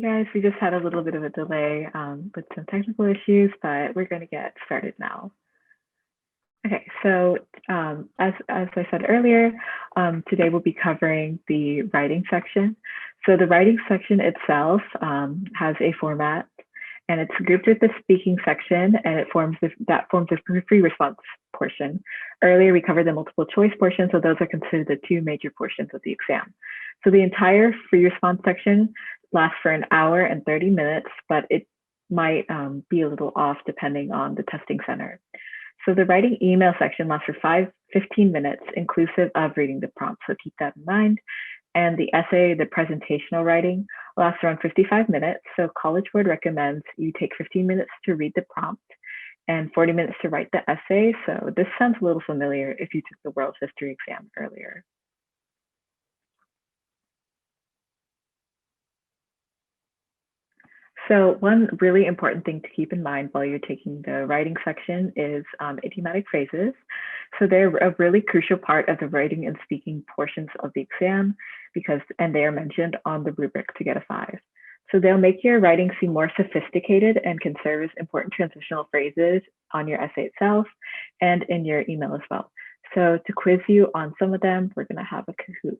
guys, we just had a little bit of a delay with some technical issues, but we're going to get started now. Okay, so as I said earlier, today we'll be covering the writing section. So the writing section itself has a format, and it's grouped with the speaking section, and it forms a free response portion. Earlier, we covered the multiple choice portion, so those are considered the two major portions of the exam. So the entire free response section lasts for an hour and 30 minutes, but it might be a little off depending on the testing center. So the writing email section lasts for 15 minutes, inclusive of reading the prompt. So keep that in mind. And the essay, the presentational writing, lasts around 55 minutes. So College Board recommends you take 15 minutes to read the prompt and 40 minutes to write the essay. So this sounds a little familiar if you took the World History exam earlier. So one really important thing to keep in mind while you're taking the writing section is idiomatic phrases. So they're a really crucial part of the writing and speaking portions of the exam and they are mentioned on the rubric to get a 5. So they'll make your writing seem more sophisticated and can serve as important transitional phrases on your essay itself and in your email as well. So to quiz you on some of them, we're going to have a Kahoot.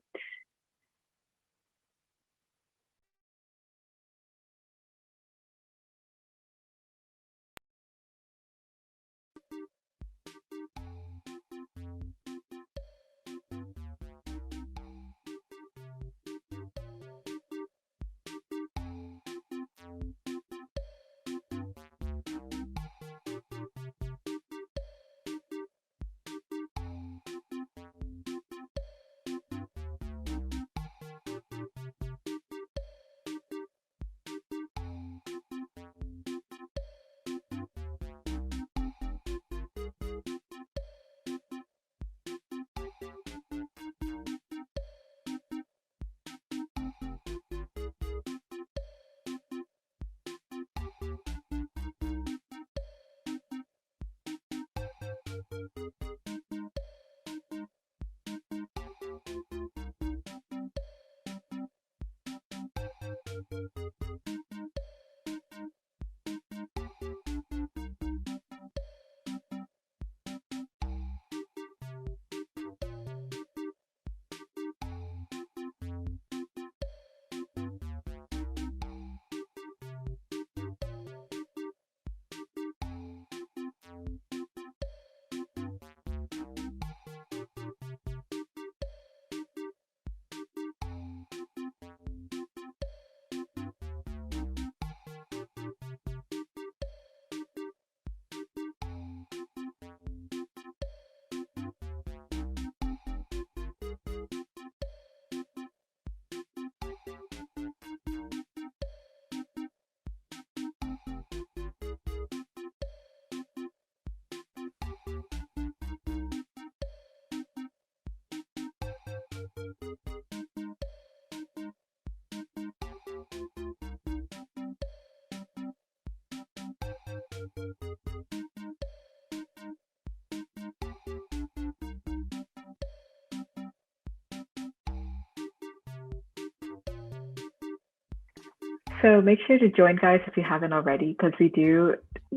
So make sure to join, guys, if you haven't already, because we do,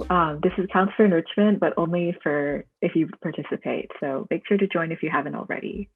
counts for enrichment, but only if you participate. So make sure to join if you haven't already.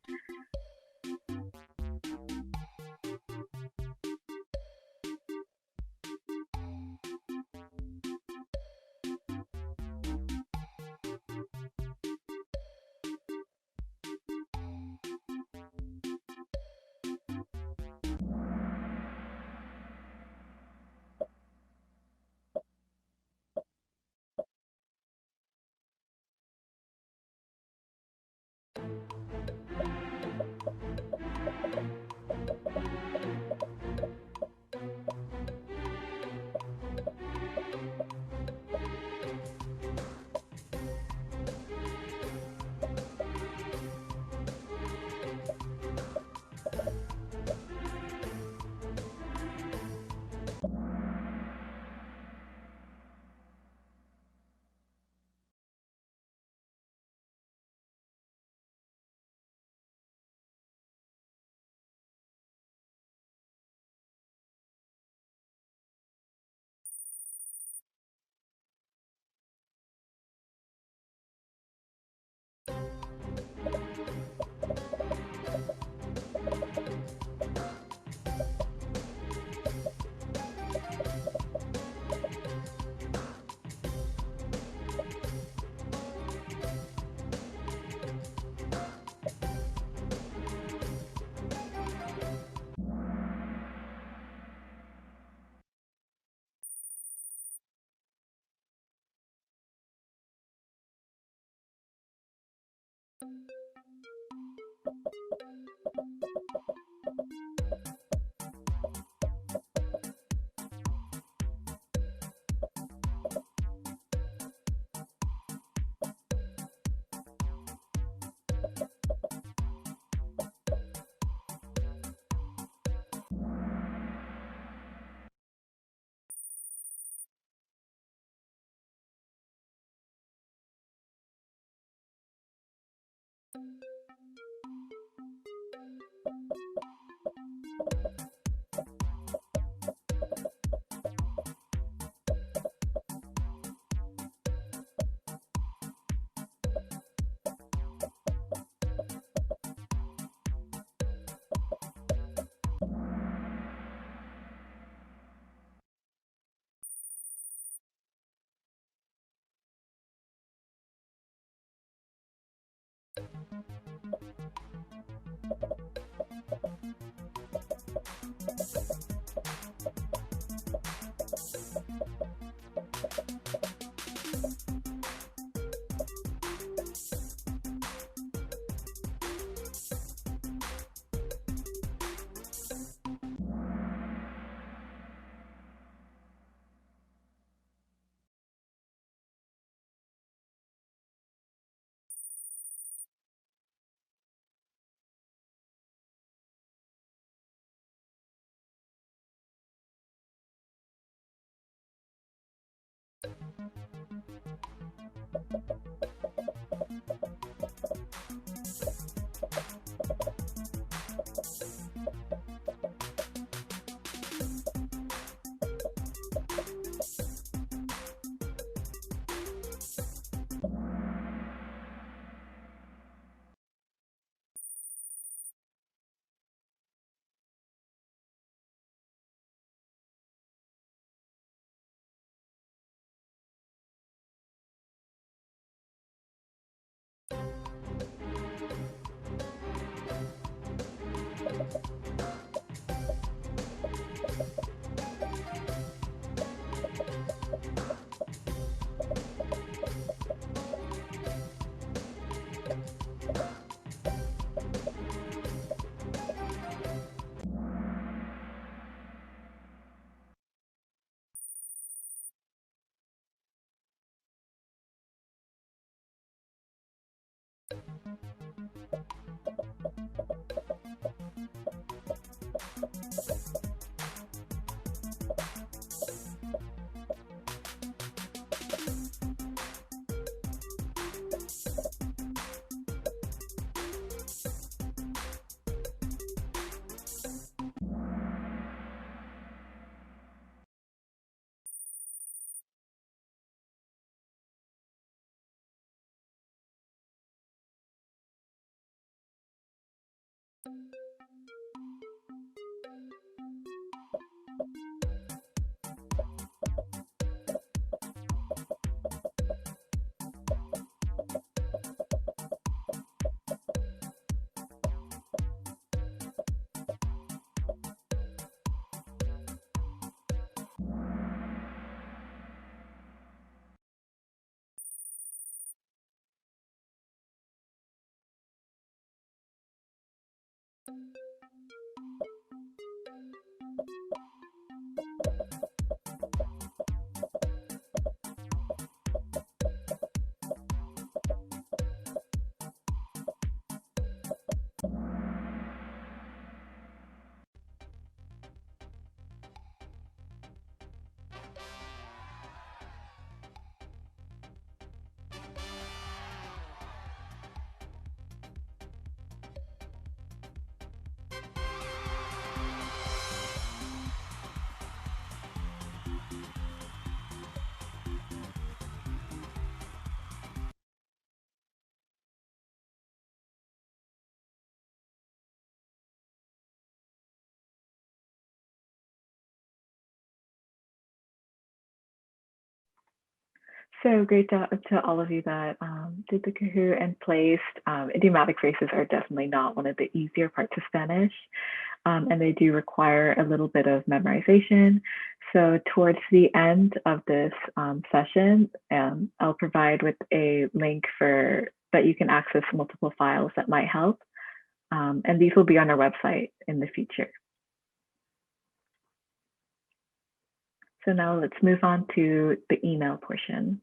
So great job to all of you that did the Kahoot and placed. Idiomatic phrases are definitely not one of the easier parts of Spanish, and they do require a little bit of memorization. So towards the end of this session, I'll provide with a link for that you can access multiple files that might help. And these will be on our website in the future. So now let's move on to the email portion.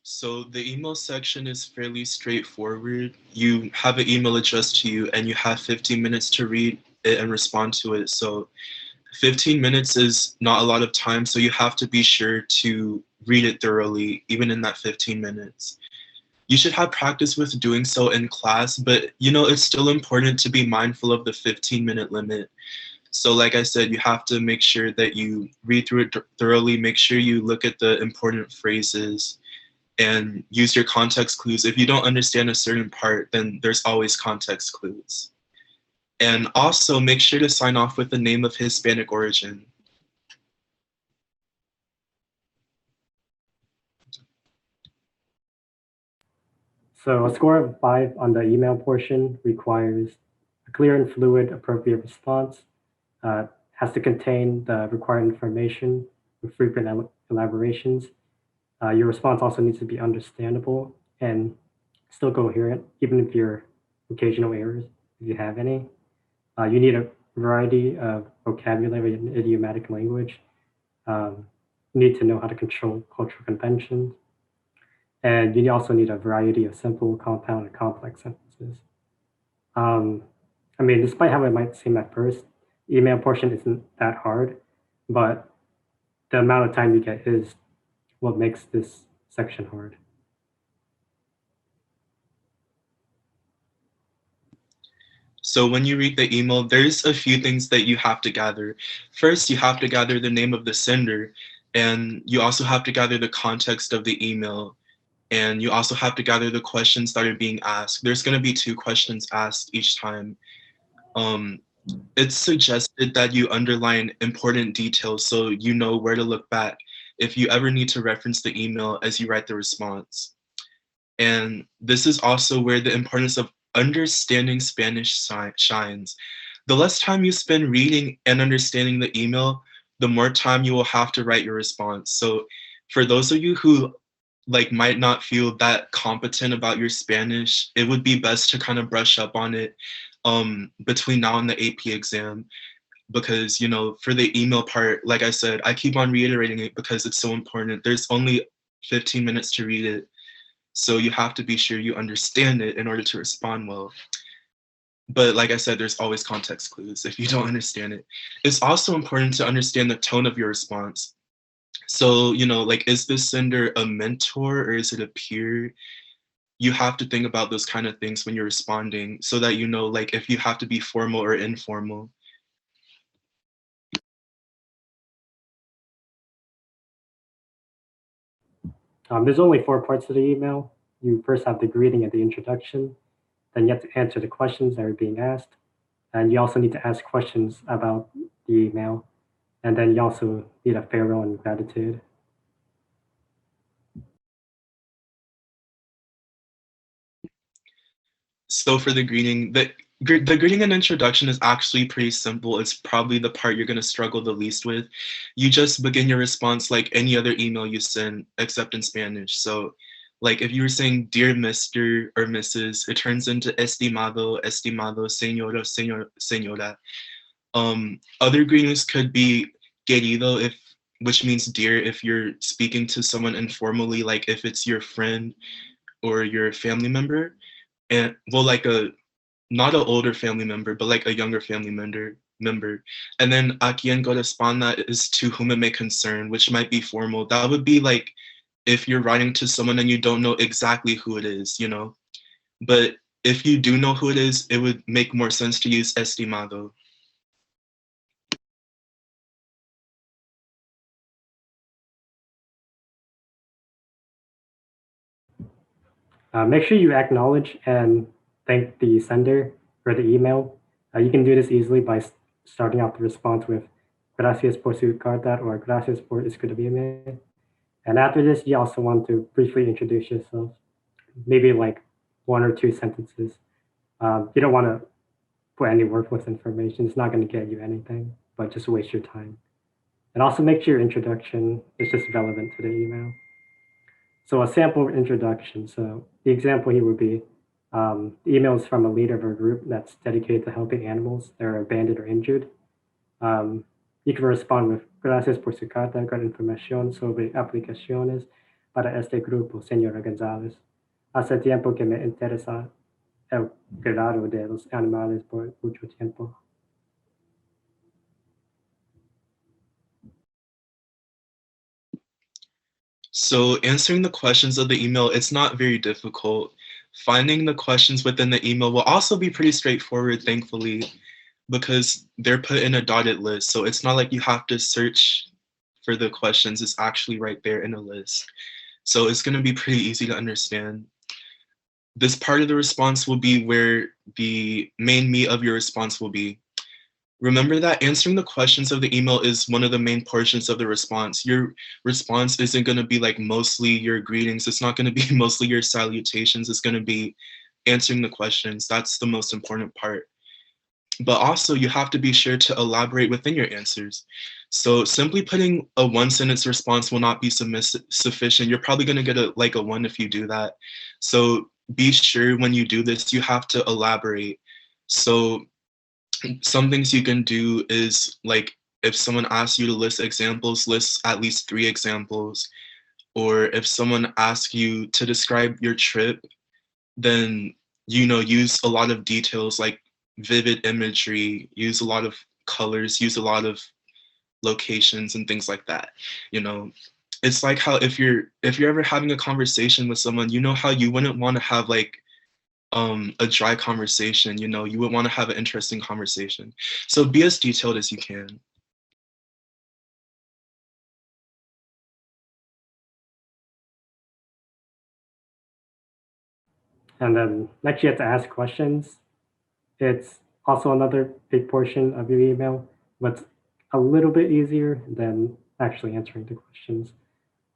So the email section is fairly straightforward. You have an email addressed to you and you have 15 minutes to read it and respond to it. So 15 minutes is not a lot of time, so you have to be sure to read it thoroughly, even in that 15 minutes. You should have practice with doing so in class, but it's still important to be mindful of the 15-minute limit. So like I said, you have to make sure that you read through it thoroughly, make sure you look at the important phrases, and use your context clues. If you don't understand a certain part, then there's always context clues. And also make sure to sign off with the name of Hispanic origin. So a score of 5 on the email portion requires a clear and fluid appropriate response, has to contain the required information with frequent elaborations. Your response also needs to be understandable and still coherent, even if your occasional errors, if you have any. You need a variety of vocabulary and idiomatic language. You need to know how to control cultural conventions. And you also need a variety of simple, compound, and complex sentences. Despite how it might seem at first, email portion isn't that hard, but the amount of time you get is what makes this section hard. So when you read the email, there's a few things that you have to gather. First, you have to gather the name of the sender, and you also have to gather the context of the email, and you also have to gather the questions that are being asked. There's going to be 2 questions asked each time. It's suggested that you underline important details so you know where to look back if you ever need to reference the email as you write the response. And this is also where the importance of understanding Spanish shines. The less time you spend reading and understanding the email, the more time you will have to write your response. So for those of you who might not feel that competent about your Spanish, it would be best to kind of brush up on it between now and the AP exam, because for the email part, like I said, I keep on reiterating it because it's so important. There's only 15 minutes to read it, so you have to be sure you understand it in order to respond well. But like I said, there's always context clues if you don't understand it. It's also important to understand the tone of your response. So is this sender a mentor or is it a peer? You have to think about those kind of things when you're responding so that if you have to be formal or informal. There's only 4 parts to the email. You first have the greeting and the introduction. Then you have to answer the questions that are being asked. And you also need to ask questions about the email. And then you also need a farewell and gratitude. So for the greeting, the greeting and introduction is actually pretty simple. It's probably the part you're going to struggle the least with. You just begin your response like any other email you send, except in Spanish. So if you were saying dear Mr. or Mrs., it turns into estimado, estimado, señora, señora. Other greetings could be querido, which means dear if you're speaking to someone informally, like if it's your friend or your family member. And not an older family member, but a younger family member. And then a quien corresponda is to whom it may concern, which might be formal. That would be if you're writing to someone and you don't know exactly who it is, But if you do know who it is, it would make more sense to use estimado. Make sure you acknowledge and thank the sender for the email. You can do this easily by starting out the response with gracias por su carta or gracias por escribirme. And after this, you also want to briefly introduce yourself, maybe 1 or 2 sentences. You don't want to put any worthless information. It's not going to get you anything, but just waste your time. And also make sure your introduction is just relevant to the email. So a sample introduction. So the example here would be the email is from a leader of a group that's dedicated to helping animals that are abandoned or injured. You can respond with gracias por su carta con información sobre aplicaciones para este grupo, señora González. Hace tiempo que me interesa el cuidado de los animales por mucho tiempo. So answering the questions of the email, it's not very difficult. Finding the questions within the email will also be pretty straightforward, thankfully, because they're put in a dotted list. So it's not like you have to search for the questions, it's actually right there in a list. So it's going to be pretty easy to understand. This part of the response will be where the main meat of your response will be. Remember that answering the questions of the email is one of the main portions of the response. Your response isn't going to be like mostly your greetings. It's not going to be mostly your salutations. It's going to be answering the questions. That's the most important part. But also you have to be sure to elaborate within your answers. So simply putting a one sentence response will not be sufficient. You're probably going to get a 1 if you do that. So be sure when you do this, you have to elaborate. So some things you can do is like if someone asks you to list examples, list at least 3 examples. Or if someone asks you to describe your trip, then use a lot of details like vivid imagery, use a lot of colors, use a lot of locations and things like that. It's like how if you're ever having a conversation with someone, how you wouldn't want to have like a dry conversation, you would want to have an interesting conversation. So be as detailed as you can. And then next you have to ask questions. It's also another big portion of your email, but a little bit easier than actually answering the questions.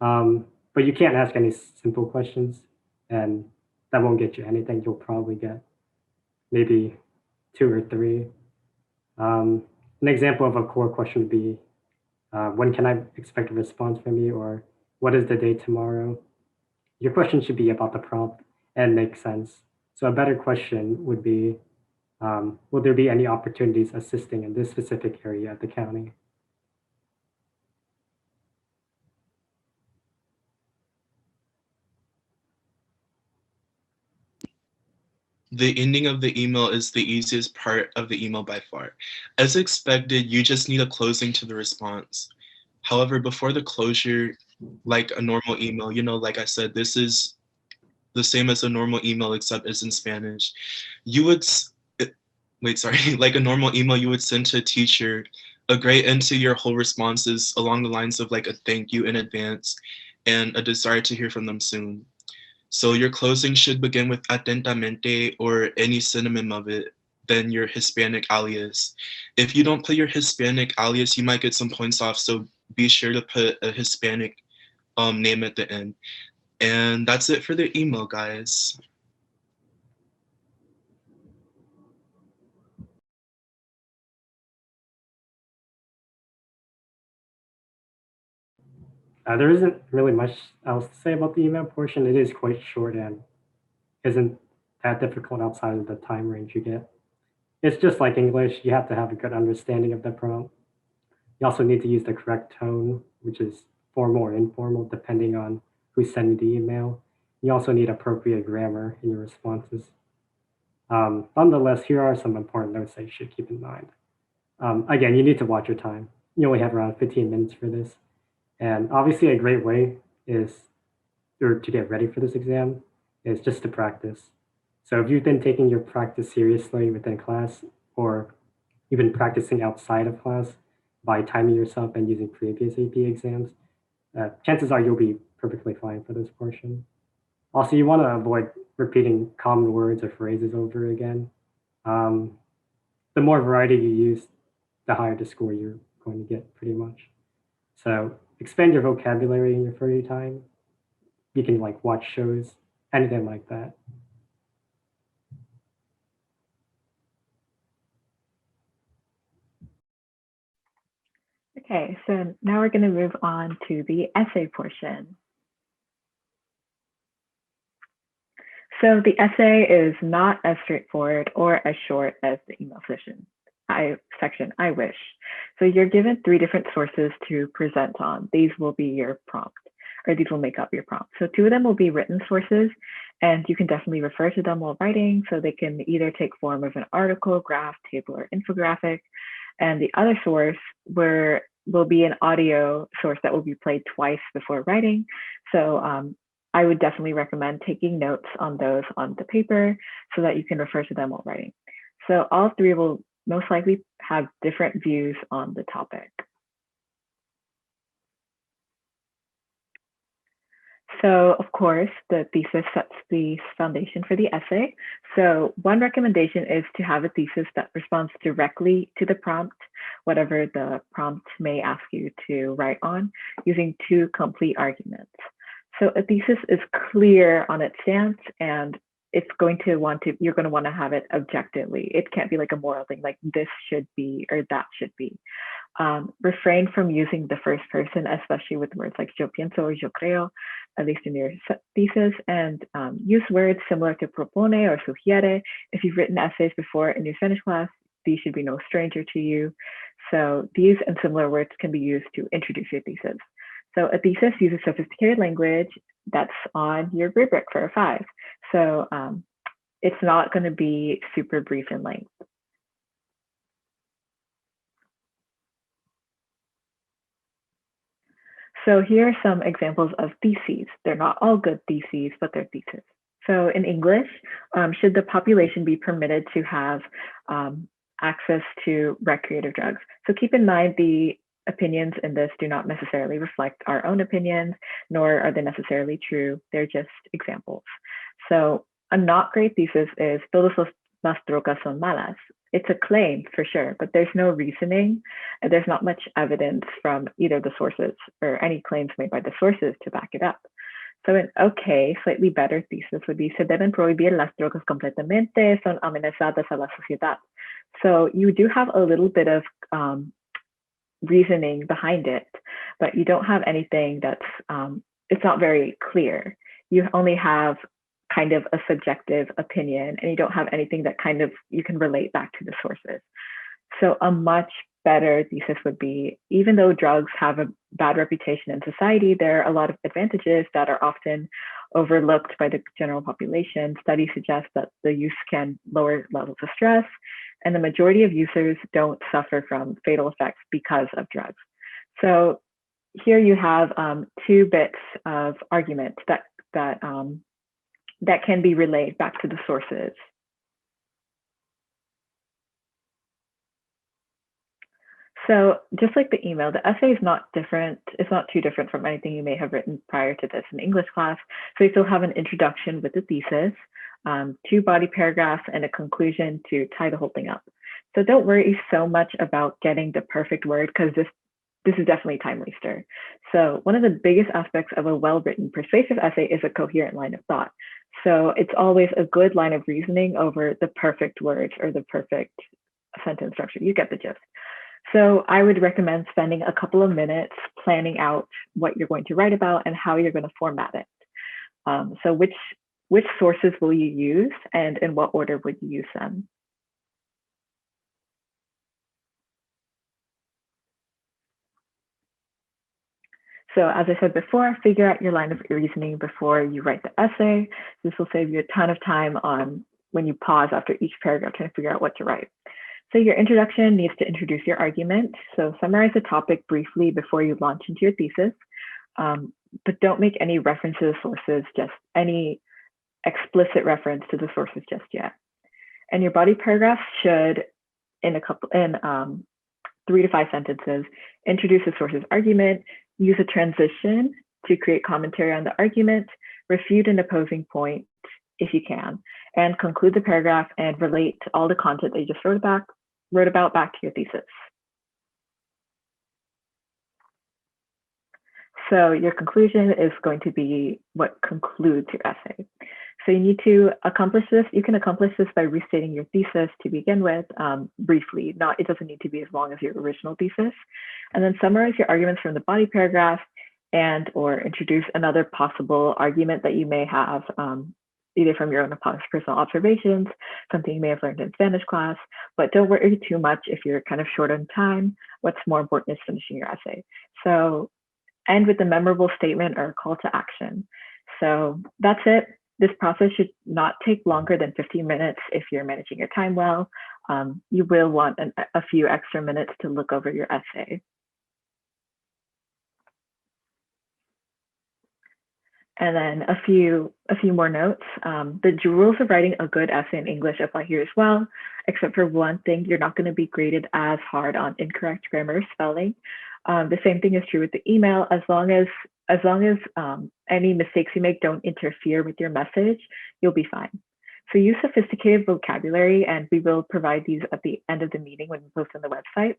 But you can't ask any simple questions, and that won't get you anything. You'll probably get maybe 2 or 3. An example of a core question would be, when can I expect a response from you? Or what is the date tomorrow? Your question should be about the prompt and make sense. So a better question would be, will there be any opportunities assisting in this specific area at the county? The ending of the email is the easiest part of the email by far. As expected, you just need a closing to the response. However, before the closure, like a normal email, like I said, this is the same as a normal email except it's in Spanish. You would, like a normal email you would send to a teacher, a great end to your whole response is along the lines of like a thank you in advance and a desire to hear from them soon. So your closing should begin with atentamente or any synonym of it, then your Hispanic alias. If you don't put your Hispanic alias, you might get some points off, so be sure to put a Hispanic name at the end. And that's it for the email, guys. There isn't really much else to say about the email portion. It is quite short and isn't that difficult outside of the time range you get. It's just like English. You have to have a good understanding of the prompt. You also need to use the correct tone, which is formal or informal, depending on who's sending the email. You also need appropriate grammar in your responses. Nonetheless, here are some important notes that you should keep in mind. Again, you need to watch your time. You only have around 15 minutes for this. And obviously a great way is, or to get ready for this exam, is just to practice. So if you've been taking your practice seriously within class, or you've been practicing outside of class by timing yourself and using previous AP exams, chances are you'll be perfectly fine for this portion. Also, you want to avoid repeating common words or phrases over again. The more variety you use, the higher the score you're going to get, pretty much. So expand your vocabulary in your free time. You can like watch shows, anything like that. Okay, so now we're going to move on to the essay portion. So the essay is not as straightforward or as short as the email section, I wish. So you're given 3 different sources to present on. These will be your prompt, or these will make up your prompt. So 2 of them will be written sources, and you can definitely refer to them while writing. So they can either take form of an article, graph, table, or infographic. And the other source will be an audio source that will be played twice before writing. So I would definitely recommend taking notes on those on the paper so that you can refer to them while writing. So all 3 will most likely have different views on the topic. So of course, the thesis sets the foundation for the essay. So one recommendation is to have a thesis that responds directly to the prompt, whatever the prompt may ask you to write on, using 2 complete arguments. So a thesis is clear on its stance, and you're going to want to have it objectively. It can't be like a moral thing, like this should be or that should be. Refrain from using the first person, especially with words like yo pienso or yo creo, at least in your thesis, and use words similar to propone or sugiere. If you've written essays before in your Spanish class, these should be no stranger to you. So these and similar words can be used to introduce your thesis. So a thesis uses sophisticated language that's on your rubric for a 5. So it's not going to be super brief in length. So here are some examples of theses. They're not all good theses, but they're theses. So in English, should the population be permitted to have access to recreative drugs? So keep in mind the opinions in this do not necessarily reflect our own opinions, nor are they necessarily true. They're just examples. So a not great thesis is todas las drogas son malas. It's a claim for sure, but there's no reasoning. And there's not much evidence from either the sources or any claims made by the sources to back it up. So an okay, slightly better thesis would be se deben prohibir las drogas completamente, son amenazadas a la sociedad. So you do have a little bit of reasoning behind it, but you don't have anything that's, it's not very clear. You only have kind of a subjective opinion, and you don't have anything that kind of you can relate back to the sources. So a much better thesis would be, even though drugs have a bad reputation in society, there are a lot of advantages that are often overlooked by the general population. Studies suggest that the use can lower levels of stress, and the majority of users don't suffer from fatal effects because of drugs. So here you have 2 bits of argument that can be relayed back to the sources. So just like the email, the essay is not different. It's not too different from anything you may have written prior to this in English class. So you still have an introduction with the thesis, 2 body paragraphs, and a conclusion to tie the whole thing up. So don't worry so much about getting the perfect word, because this is definitely a time waster. So one of the biggest aspects of a well-written persuasive essay is a coherent line of thought. So it's always a good line of reasoning over the perfect words or the perfect sentence structure. You get the gist. So I would recommend spending a couple of minutes planning out what you're going to write about and how you're going to format it. So which sources will you use, and in what order would you use them? So as I said before, figure out your line of reasoning before you write the essay. This will save you a ton of time on when you pause after each paragraph trying to figure out what to write. So your introduction needs to introduce your argument. So summarize the topic briefly before you launch into your thesis, but don't make any reference to the sources, just any explicit reference to the sources just yet. And your body paragraph should, in 3 to 5 sentences, introduce the source's argument, use a transition to create commentary on the argument, refute an opposing point if you can, and conclude the paragraph and relate all the content that you just wrote about back to your thesis. So your conclusion is going to be what concludes your essay. So you need to accomplish this. You can accomplish this by restating your thesis to begin with, briefly. It doesn't need to be as long as your original thesis. And then summarize your arguments from the body paragraph, and or introduce another possible argument that you may have either from your own personal observations, something you may have learned in Spanish class, but don't worry too much if you're kind of short on time. What's more important is finishing your essay. So end with a memorable statement or a call to action. So that's it. This process should not take longer than 15 minutes if you're managing your time well. You will want a few extra minutes to look over your essay. And then a few more notes. The rules of writing a good essay in English apply here as well, except for one thing: you're not going to be graded as hard on incorrect grammar or spelling. The same thing is true with the email. As long as any mistakes you make don't interfere with your message, you'll be fine. So use sophisticated vocabulary, and we will provide these at the end of the meeting when we post on the website.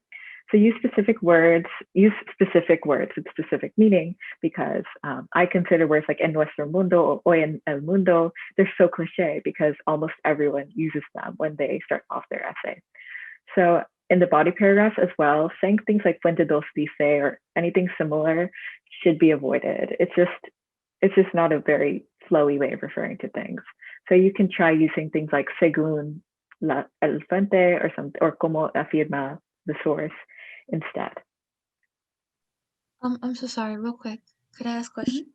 So use specific words with specific meaning, because I consider words like en nuestro mundo or hoy en el mundo, they're so cliche because almost everyone uses them when they start off their essay. So in the body paragraph as well, saying things like fuente dos dice or anything similar should be avoided. It's just not a very flowy way of referring to things. So you can try using things like según el fuente or como afirma the source instead. I'm so sorry, real quick. Could I ask a question?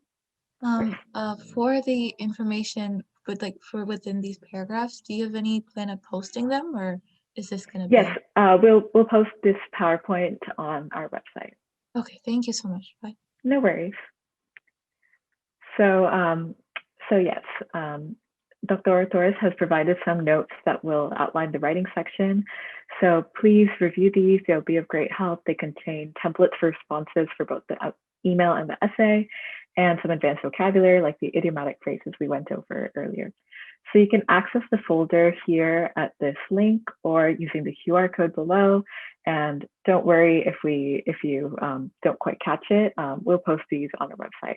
For the information for within these paragraphs, do you have any plan of posting them, or is this gonna be? Yes, we'll post this PowerPoint on our website. Okay, thank you so much. Bye. No worries. So yes, Dr. Torres has provided some notes that will outline the writing section. So please review these. They'll be of great help. They contain templates for responses for both the email and the essay, and some advanced vocabulary like the idiomatic phrases we went over earlier. So you can access the folder here at this link or using the QR code below. And don't worry if you don't quite catch it. We'll post these on our website.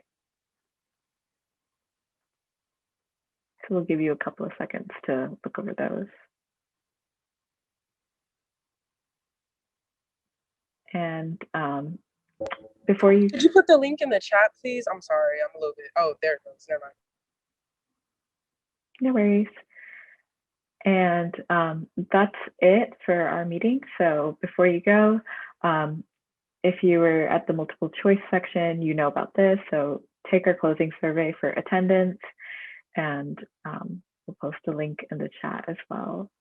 So we'll give you a couple of seconds to look over those. And before you... Could you put the link in the chat, please? I'm sorry, I'm a little bit... Oh, there it goes, never mind. No worries. And that's it for our meeting. So before you go, if you were at the multiple choice section, you know about this. So take our closing survey for attendance, and we'll post a link in the chat as well.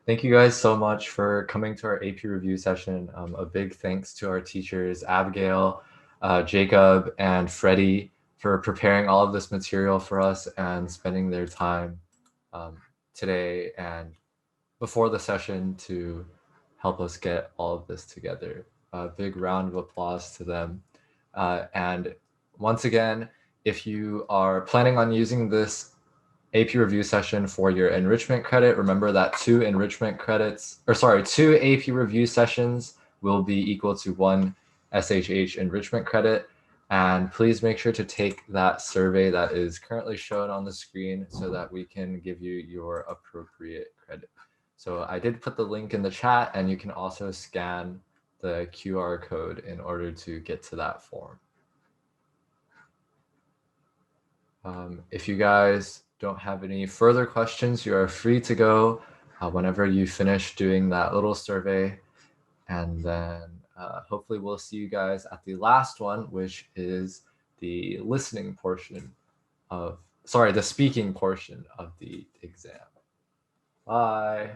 Thank you guys so much for coming to our AP review session. A big thanks to our teachers, Abigail, Jacob, and Freddie, for preparing all of this material for us and spending their time today and before the session to help us get all of this together. A big round of applause to them. And once again, if you are planning on using this AP review session for your enrichment credit, remember that 2 AP review sessions will be equal to 1 SHH enrichment credit. And please make sure to take that survey that is currently shown on the screen so that we can give you your appropriate credit. So I did put the link in the chat, and you can also scan the QR code in order to get to that form. If you guys don't have any further questions, you are free to go whenever you finish doing that little survey. And then hopefully we'll see you guys at the last one, which is the listening portion of, sorry, the speaking portion of the exam. Bye.